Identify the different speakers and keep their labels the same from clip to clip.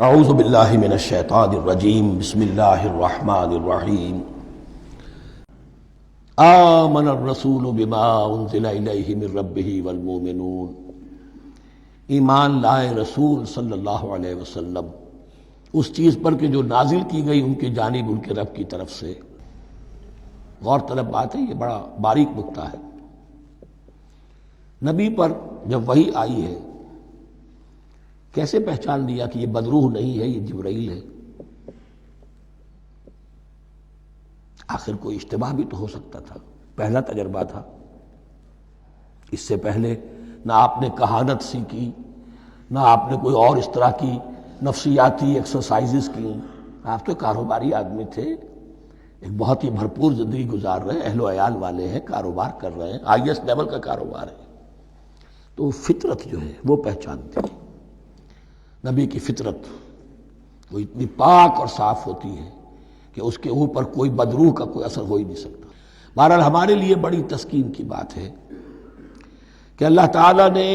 Speaker 1: اعوذ باللہ من الشیطان الرجیم بسم اللہ الرحمن الرحیم آمن الرسول بما انزل الیہ من ربہ والمؤمنون، ایمان لائے رسول صلی اللہ علیہ وسلم اس چیز پر کہ جو نازل کی گئی ان کی جانب ان کے رب کی طرف سے۔ غور طلب بات ہے، یہ بڑا باریک نکتہ ہے۔ نبی پر جب وحی آئی ہے کیسے پہچان لیا کہ یہ بدروح نہیں ہے، یہ جبرائیل ہے؟ آخر کوئی اشتباہ بھی تو ہو سکتا تھا، پہلا تجربہ تھا۔ اس سے پہلے نہ آپ نے کہانت سیکھی، نہ آپ نے کوئی اور اس طرح کی نفسیاتی ایکسرسائزز کی۔ آپ تو کاروباری آدمی تھے، ایک بہت ہی بھرپور زندگی گزار رہے ہیں، اہل و عیال والے ہیں، کاروبار کر رہے ہیں، ہائی ایسٹ لیول کا کاروبار ہے۔ تو فطرت جو ہے وہ پہچانتی ہے، نبی کی فطرت وہ اتنی پاک اور صاف ہوتی ہے کہ اس کے اوپر کوئی بدروح کا کوئی اثر ہو ہی نہیں سکتا۔ بہرحال ہمارے لیے بڑی تسکین کی بات ہے کہ اللہ تعالیٰ نے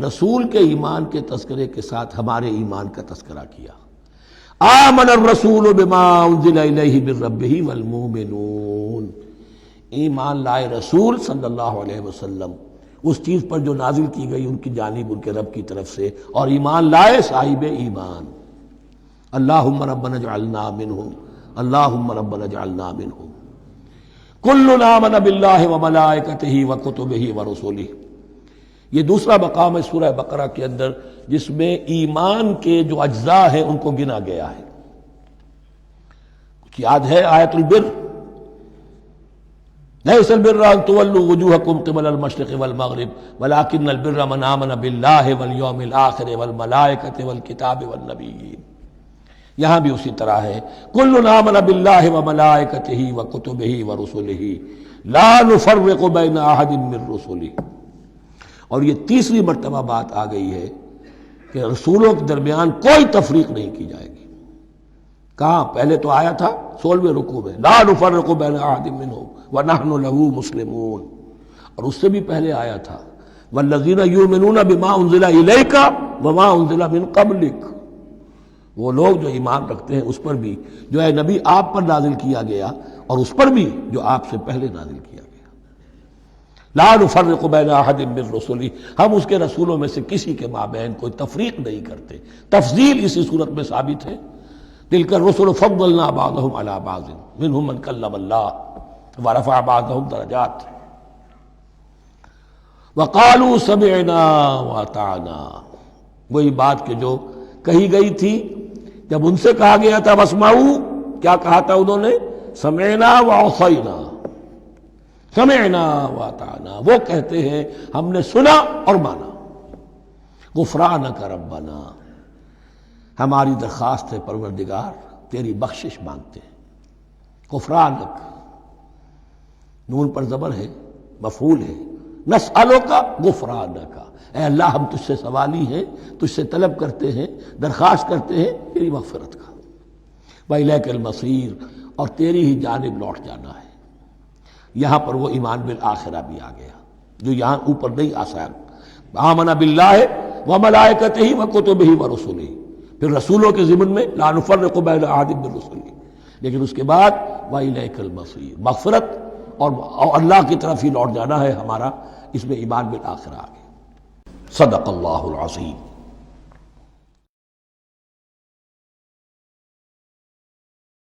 Speaker 1: رسول کے ایمان کے تذکرے کے ساتھ ہمارے ایمان کا تذکرہ کیا۔ آمن الرسول بما انزل الیہ من ربہ والمؤمنون، ایمان لائے رسول صلی اللہ علیہ وسلم اس چیز پر جو نازل کی گئی ان کی جانب ان کے رب کی طرف سے، اور ایمان لائے صاحب ایمان۔ اللہم ربنا اجعلنا منہم، اللہم ربنا اجعلنا منہم۔ کل آمن باللہ وملائکتہ وکتبہ ورسلہ، یہ دوسرا مقام ہے سورہ بقرہ کے اندر جس میں ایمان کے جو اجزاء ہیں ان کو گنا گیا ہے۔ کچھ یاد ہے آیت البر؟ لیس البر ان تولوا وجوہکم قبل المشرق والمغرب ولکن البر من آمن باللہ والیوم الآخر والملائکۃ والکتاب والنبیین۔ یہاں بھی اسی طرح ہے، کل آمن باللہ وملائکتہ وکتبہ ورسلہ لا نفرق بین احد من رسلہ۔ اور یہ تیسری مرتبہ بات آ گئی ہے کہ رسولوں کے درمیان کوئی تفریق نہیں کی جائے گی۔ کہاں؟ پہلے تو آیا تھا 16ویں رکوع میں، لا نفرق بین احد منہم ونحن له مسلمون، اور اس سے بھی پہلے آیا تھا والذین یؤمنون بما انزل الیک وما انزل من قبلک، وہ لوگ جو ایمان رکھتے ہیں اس پر بھی جو ہے نبی آپ پر نازل کیا گیا اور اس پر بھی جو آپ سے پہلے نازل کیا گیا۔ لا نفرق بین احد من رسلہ، ہم اس کے رسولوں میں سے کسی کے مابین کوئی تفریق نہیں کرتے۔ تفضیل اسی صورت میں ثابت ہے، تلک الرسل فضلنا بعضهم علی بعض منهم من کلم اللہ ورفع بعضهم درجات وقالوا سمعنا واطعنا، وہی بات کہ جو کہی گئی تھی جب ان سے کہا گیا تھا واسمعوا، کیا کہا تھا انہوں نے؟ سمعنا وعصینا، سمعنا واطعنا، وہ کہتے ہیں ہم نے سنا اور مانا۔ غفرانک ربنا، ہماری درخواست ہے پروردگار تیری بخشش مانگتے ہیں۔ غفرانک، نون پر زبر ہے، مفعول ہے، نسألک غفرانک، اے اللہ ہم تجھ سے سوالی ہیں، تجھ سے طلب کرتے ہیں، درخواست کرتے ہیں تیری مغفرت کا۔ وإلیک المصیر، اور تیری ہی جانب لوٹ جانا ہے۔ یہاں پر وہ ایمان بالآخرہ بھی آ گیا جو یہاں اوپر نہیں آسان۔ آمن باللہ وملائکتہ وکتبہ ورسلہ، پھر رسولوں کے ضمن میں لا نفرق بین احد من رسلہ، لیکن اس کے بعد وإلیک المصیر، مغفرت اور اللہ کی طرف ہی لوٹ جانا ہے ہمارا، اس میں ایمان بالآخرہ آ گیا۔ صدق اللہ العظیم۔